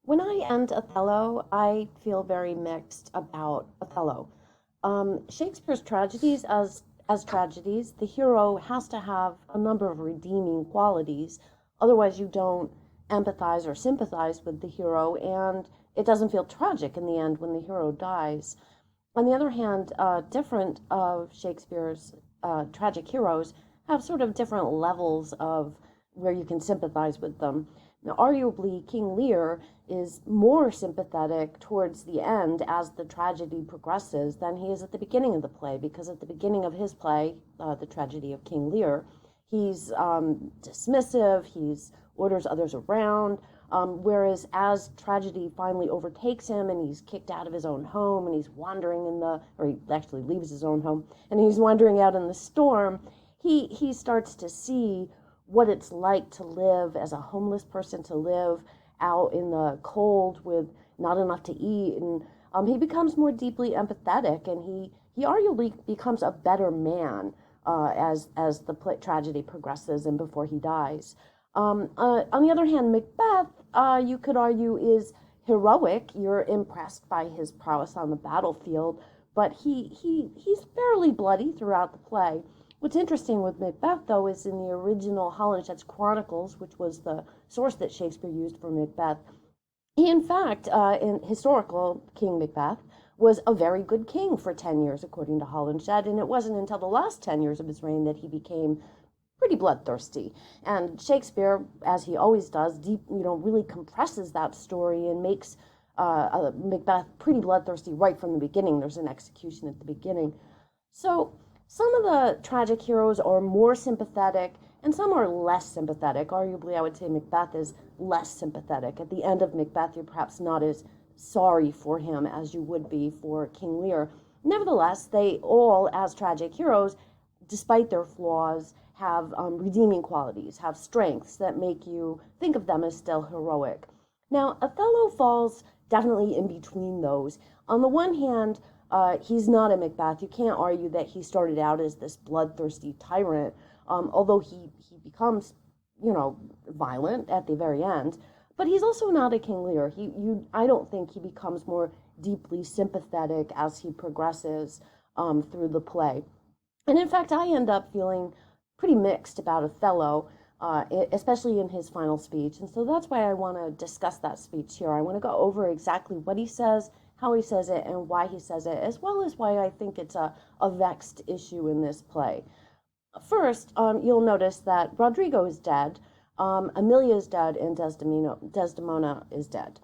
When I end Othello, I feel very mixed about Othello. Shakespeare's tragedies, as tragedies, the hero has to have a number of redeeming qualities. Otherwise, you don't empathize or sympathize with the hero, and it doesn't feel tragic in the end when the hero dies. On the other hand, different of Shakespeare's tragic heroes have sort of different levels of where you can sympathize with them. Now, arguably, King Lear is more sympathetic towards the end as the tragedy progresses than he is at the beginning of the play, because at the beginning of his play, The Tragedy of King Lear, he's dismissive, he's orders others around, whereas as tragedy finally overtakes him and he's kicked out of his own home and he's wandering or he actually leaves his own home and he's wandering out in the storm, he starts to see what it's like to live as a homeless person, to live out in the cold with not enough to eat. And he becomes more deeply empathetic, and he arguably becomes a better man as the tragedy progresses and before he dies. On the other hand, Macbeth, you could argue, is heroic. You're impressed by his prowess on the battlefield, but he's fairly bloody throughout the play. What's interesting with Macbeth, though, is in the original Holinshed's Chronicles, which was the source that Shakespeare used for Macbeth, he, in fact, in historical King Macbeth, was a very good king for 10 years, according to Holinshed, and it wasn't until the last 10 years of his reign that he became pretty bloodthirsty. And Shakespeare, as he always does, really compresses that story and makes Macbeth pretty bloodthirsty right from the beginning. There's an execution at the beginning. So some of the tragic heroes are more sympathetic and some are less sympathetic. Arguably, I would say Macbeth is less sympathetic. At the end of Macbeth, you're perhaps not as sorry for him as you would be for King Lear. Nevertheless, they all, as tragic heroes, despite their flaws, have redeeming qualities, have strengths that make you think of them as still heroic. Now, Othello falls definitely in between those. On the one hand, he's not a Macbeth. You can't argue that he started out as this bloodthirsty tyrant, although he becomes, violent at the very end. But he's also not a King Lear. I don't think he becomes more deeply sympathetic as he progresses through the play. And in fact, I end up feeling pretty mixed about Othello, especially in his final speech. And so that's why I want to discuss that speech here. I want to go over exactly what he says, how he says it, and why he says it, as well as why I think it's a vexed issue in this play. First, you'll notice that Rodrigo is dead, Emilia is dead, and Desdemona is dead.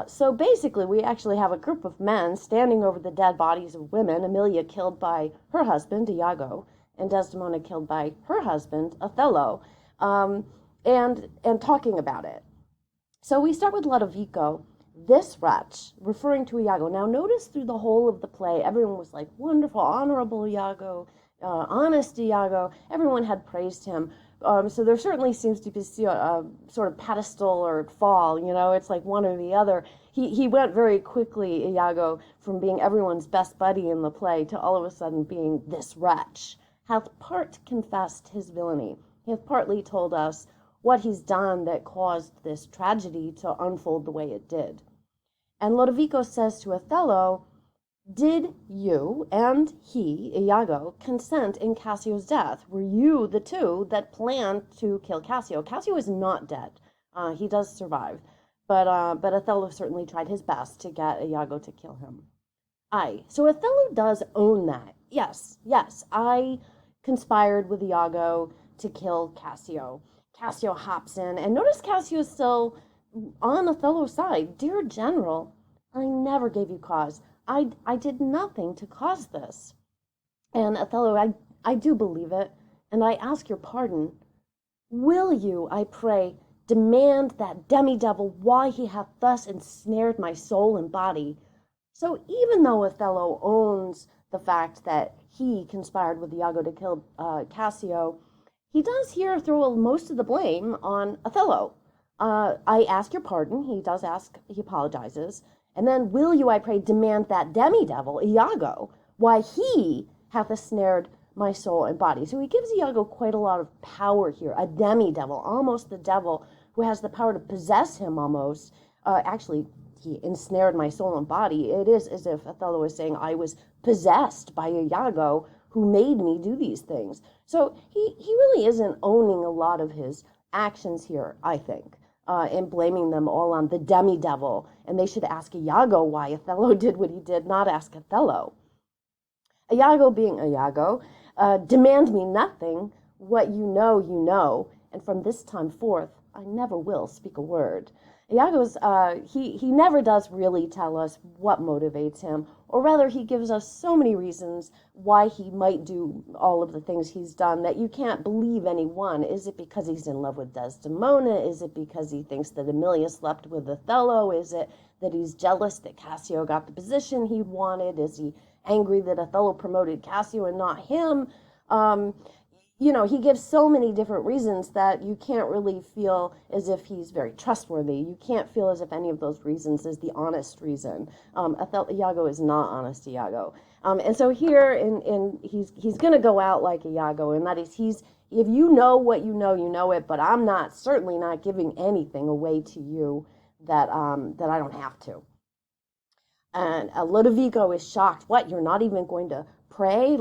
So basically, we actually have a group of men standing over the dead bodies of women, Emilia killed by her husband, Iago, and Desdemona killed by her husband, Othello, and talking about it. So we start with Lodovico, this wretch, referring to Iago. Now notice through the whole of the play, everyone was like, wonderful, honorable Iago, honest Iago. Everyone had praised him. So there certainly seems to be a sort of pedestal or fall, it's like one or the other. He went very quickly, Iago, from being everyone's best buddy in the play to all of a sudden being this wretch. Hath part confessed his villainy. He hath partly told us what he's done that caused this tragedy to unfold the way it did. And Lodovico says to Othello, did you and he, Iago, consent in Cassio's death? Were you the two that planned to kill Cassio? Cassio is not dead. He does survive. But Othello certainly tried his best to get Iago to kill him. Aye. So Othello does own that. Yes, I conspired with Iago to kill Cassio. Cassio hops in, and notice Cassio is still on Othello's side. Dear General, I never gave you cause. I did nothing to cause this. And Othello, I do believe it, and I ask your pardon. Will you, I pray, demand that demi-devil why he hath thus ensnared my soul and body? So even though Othello owns the fact that he conspired with Iago to kill Cassio, he does here throw most of the blame on Othello. I ask your pardon. He does ask, he apologizes. And then, will you, I pray, demand that demi-devil, Iago, why he hath ensnared my soul and body? So he gives Iago quite a lot of power here, a demi-devil, almost the devil who has the power to possess him almost, actually, he ensnared my soul and body. It is as if Othello is saying, I was possessed by Iago who made me do these things. So he really isn't owning a lot of his actions here, I think, and blaming them all on the demi-devil. And they should ask Iago why Othello did what he did, not ask Othello. Iago being Iago, demand me nothing, what you know, and from this time forth I never will speak a word. Iago's, he never does really tell us what motivates him, or rather he gives us so many reasons why he might do all of the things he's done that you can't believe any one. Is it because he's in love with Desdemona? Is it because he thinks that Emilia slept with Othello? Is it that he's jealous that Cassio got the position he wanted? Is he angry that Othello promoted Cassio and not him? He gives so many different reasons that you can't really feel as if he's very trustworthy. You can't feel as if any of those reasons is the honest reason. Iago is not honest Iago. And so here, he's going to go out like Iago, and that is if you know what you know it, but I'm certainly not giving anything away to you that I don't have to. And Ludovico is shocked. What, you're not even going to pray?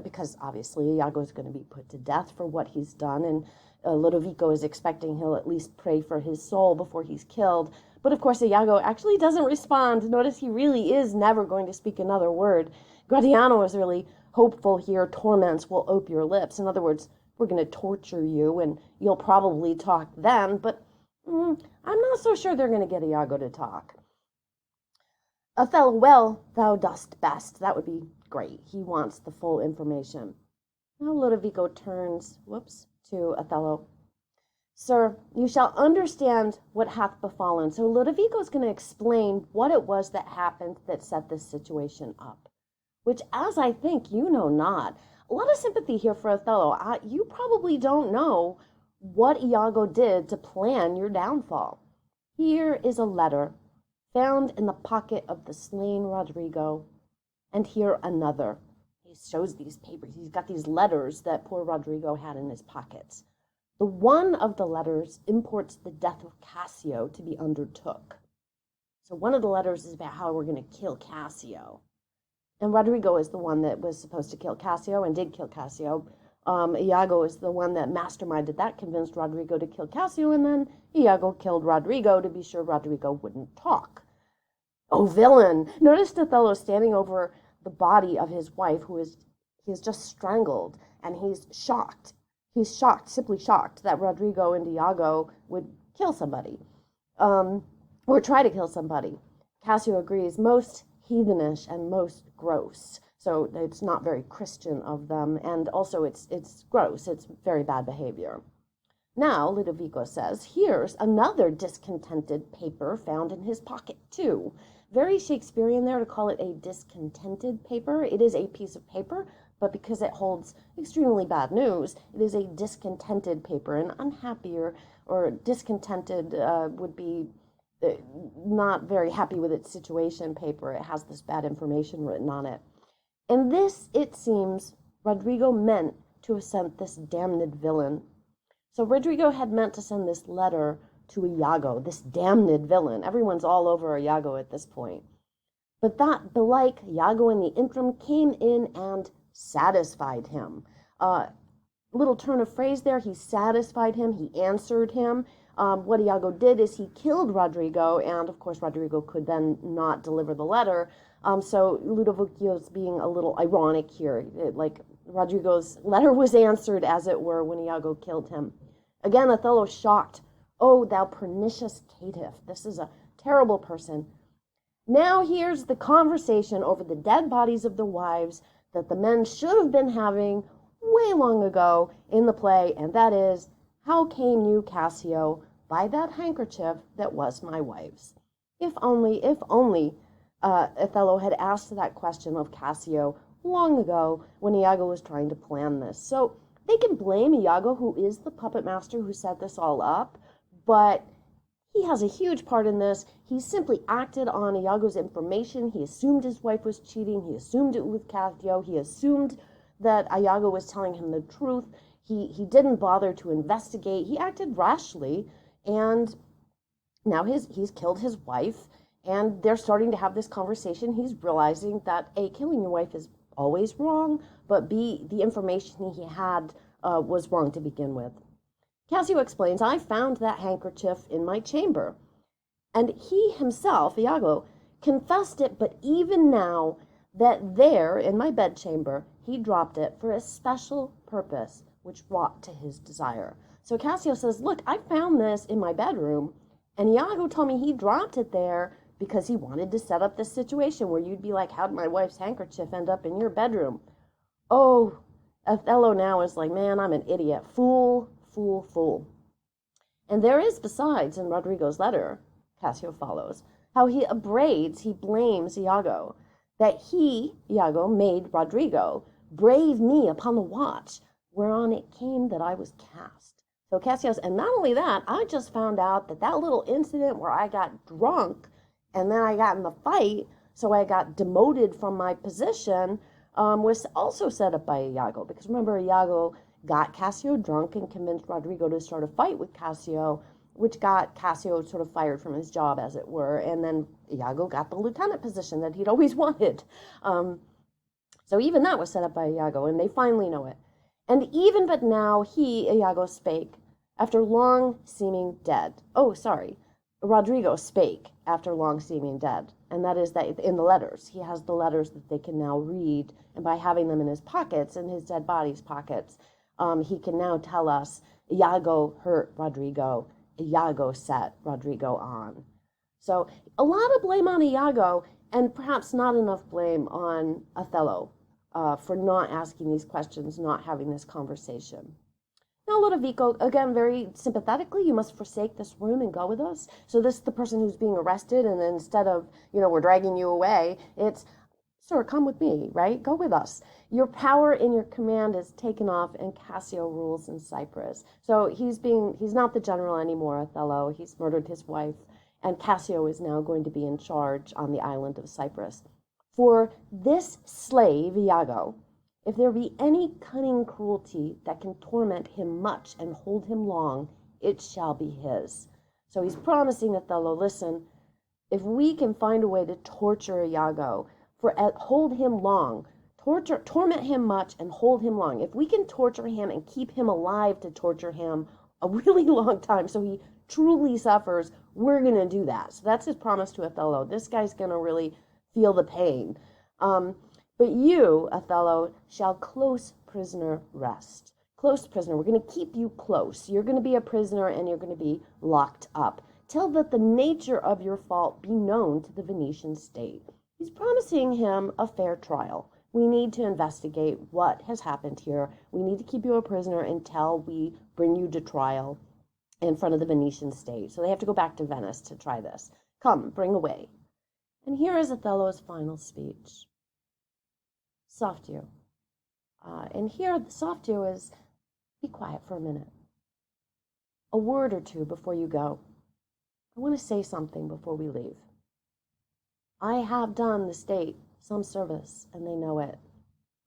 Because obviously Iago is going to be put to death for what he's done, and Ludovico is expecting he'll at least pray for his soul before he's killed. But of course Iago actually doesn't respond. Notice he really is never going to speak another word. Gratiano is really hopeful here. Torments will ope your lips. In other words, we're going to torture you, and you'll probably talk then, but I'm not so sure they're going to get Iago to talk. Othello, well, thou dost best. That would be great. He wants the full information. Now Ludovico turns, to Othello. Sir, you shall understand what hath befallen. So Ludovico is going to explain what it was that happened that set this situation up, which, as I think, you know not. A lot of sympathy here for Othello. You probably don't know what Iago did to plan your downfall. Here is a letter found in the pocket of the slain Rodrigo, and here another. He shows these papers. He's got these letters that poor Rodrigo had in his pockets. The one of the letters imports the death of Cassio to be undertook. So one of the letters is about how we're going to kill Cassio. And Rodrigo is the one that was supposed to kill Cassio and did kill Cassio. Iago is the one that masterminded that, convinced Rodrigo to kill Cassio, and then Iago killed Rodrigo to be sure Rodrigo wouldn't talk. Oh, villain! Notice Othello standing over the body of his wife, he is just strangled, and he's shocked. He's shocked, simply shocked, that Rodrigo and Iago would kill somebody, or try to kill somebody. Cassio agrees, most heathenish and most gross. So it's not very Christian of them, and also it's gross. It's very bad behavior. Now, Ludovico says, here's another discontented paper found in his pocket, too. Very Shakespearean there to call it a discontented paper. It is a piece of paper, but because it holds extremely bad news, it is a discontented paper. An unhappy or discontented would be not very happy with its situation paper. It has this bad information written on it. And this, it seems, Rodrigo meant to have sent this damned villain. So Rodrigo had meant to send this letter to Iago, this damned villain. Everyone's all over Iago at this point. But that, belike, Iago in the interim came in and satisfied him. Little turn of phrase there, he satisfied him, he answered him. What Iago did is he killed Rodrigo, and of course Rodrigo could then not deliver the letter. So Ludovico's being a little ironic here. Like Rodrigo's letter was answered, as it were, when Iago killed him. Again, Othello shocked. Oh, thou pernicious caitiff. This is a terrible person. Now here's the conversation over the dead bodies of the wives that the men should have been having way long ago in the play, and that is, how came you, Cassio, by that handkerchief that was my wife's? If only Othello had asked that question of Cassio long ago when Iago was trying to plan this. So they can blame Iago, who is the puppet master who set this all up, but he has a huge part in this. He simply acted on Iago's information. He assumed his wife was cheating. He assumed it with Cassio. He assumed that Iago was telling him the truth. He didn't bother to investigate. He acted rashly, and Now he's killed his wife, and they're starting to have this conversation. He's realizing that A, killing your wife is always wrong, but B, the information he had was wrong to begin with. Cassio explains, I found that handkerchief in my chamber. And he himself, Iago, confessed it, but even now, that there in my bedchamber he dropped it for a special purpose which brought to his desire. So Cassio says, look, I found this in my bedroom, and Iago told me he dropped it there because he wanted to set up this situation where you'd be like, how'd my wife's handkerchief end up in your bedroom? Oh, Othello now is like, man, I'm an idiot. Fool, fool, fool. And there is, besides, in Rodrigo's letter, Cassio follows, how he blames Iago, that he, Iago, made Rodrigo brave me upon the watch, whereon it came that I was cast. So Cassio's, and not only that, I just found out that that little incident where I got drunk and then I got in the fight, so I got demoted from my position, was also set up by Iago. Because remember, Iago got Cassio drunk and convinced Rodrigo to start a fight with Cassio, which got Cassio sort of fired from his job, as it were. And then Iago got the lieutenant position that he'd always wanted. So even that was set up by Iago, and they finally know it. And even but now he, Iago, spake after long seeming dead. Oh, sorry. Rodrigo spake after long seeming dead. And that is that in the letters. He has the letters that they can now read. And by having them in his pockets, in his dead body's pockets, he can now tell us, Iago hurt Rodrigo. Iago set Rodrigo on. So a lot of blame on Iago, and perhaps not enough blame on Othello for not asking these questions, not having this conversation. Now Lodovico, again, very sympathetically, you must forsake this room and go with us. So this is the person who's being arrested, and then instead of, we're dragging you away, it's, sir, come with me, right? Go with us. Your power in your command is taken off, and Cassio rules in Cyprus. So he's not the general anymore, Othello. He's murdered his wife, and Cassio is now going to be in charge on the island of Cyprus. For this slave, Iago, if there be any cunning cruelty that can torment him much and hold him long, it shall be his. So he's promising Othello, listen, if we can find a way to torture Iago, hold him long, torment him much and hold him long. If we can torture him and keep him alive to torture him a really long time so he truly suffers, we're going to do that. So that's his promise to Othello. This guy's going to really feel the pain. But you, Othello, shall close prisoner rest. Close prisoner. We're going to keep you close. You're going to be a prisoner and you're going to be locked up till that the nature of your fault be known to the Venetian state. He's promising him a fair trial. We need to investigate what has happened here. We need to keep you a prisoner until we bring you to trial in front of the Venetian state. So they have to go back to Venice to try this. Come, bring away. And here is Othello's final speech. Softio. And here the softio is, be quiet for a minute. A word or two before you go. I want to say something before we leave. I have done the state some service, and they know it.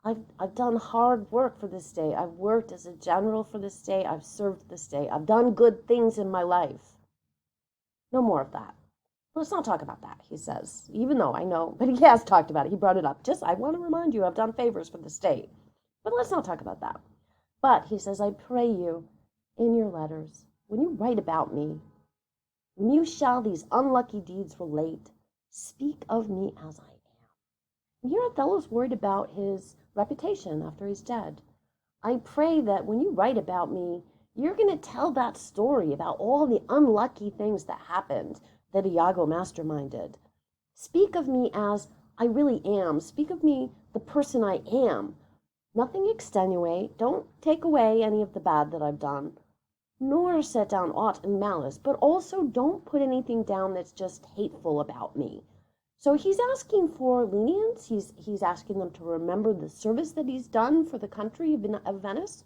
I've done hard work for this state. I've worked as a general for this state. I've served the state. I've done good things in my life. No more of that. Let's not talk about that, he says, even though I know, but he has talked about it. He brought it up. I want to remind you, I've done favors for the state. But let's not talk about that. But, he says, I pray you, in your letters, when you write about me, when you shall these unlucky deeds relate, speak of me as I am. And here Othello's worried about his reputation after he's dead. I pray that when you write about me, you're going to tell that story about all the unlucky things that happened, that Iago masterminded. Speak of me as I really am. Speak of me, the person I am. Nothing extenuate. Don't take away any of the bad that I've done, nor set down aught in malice, but also don't put anything down that's just hateful about me. So he's asking for lenience. He's asking them to remember the service that he's done for the country of Venice,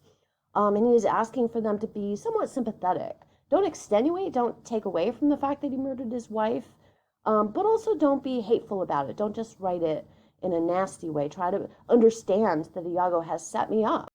and he's asking for them to be somewhat sympathetic. Don't extenuate, don't take away from the fact that he murdered his wife, but also don't be hateful about it. Don't just write it in a nasty way. Try to understand that Iago has set me up.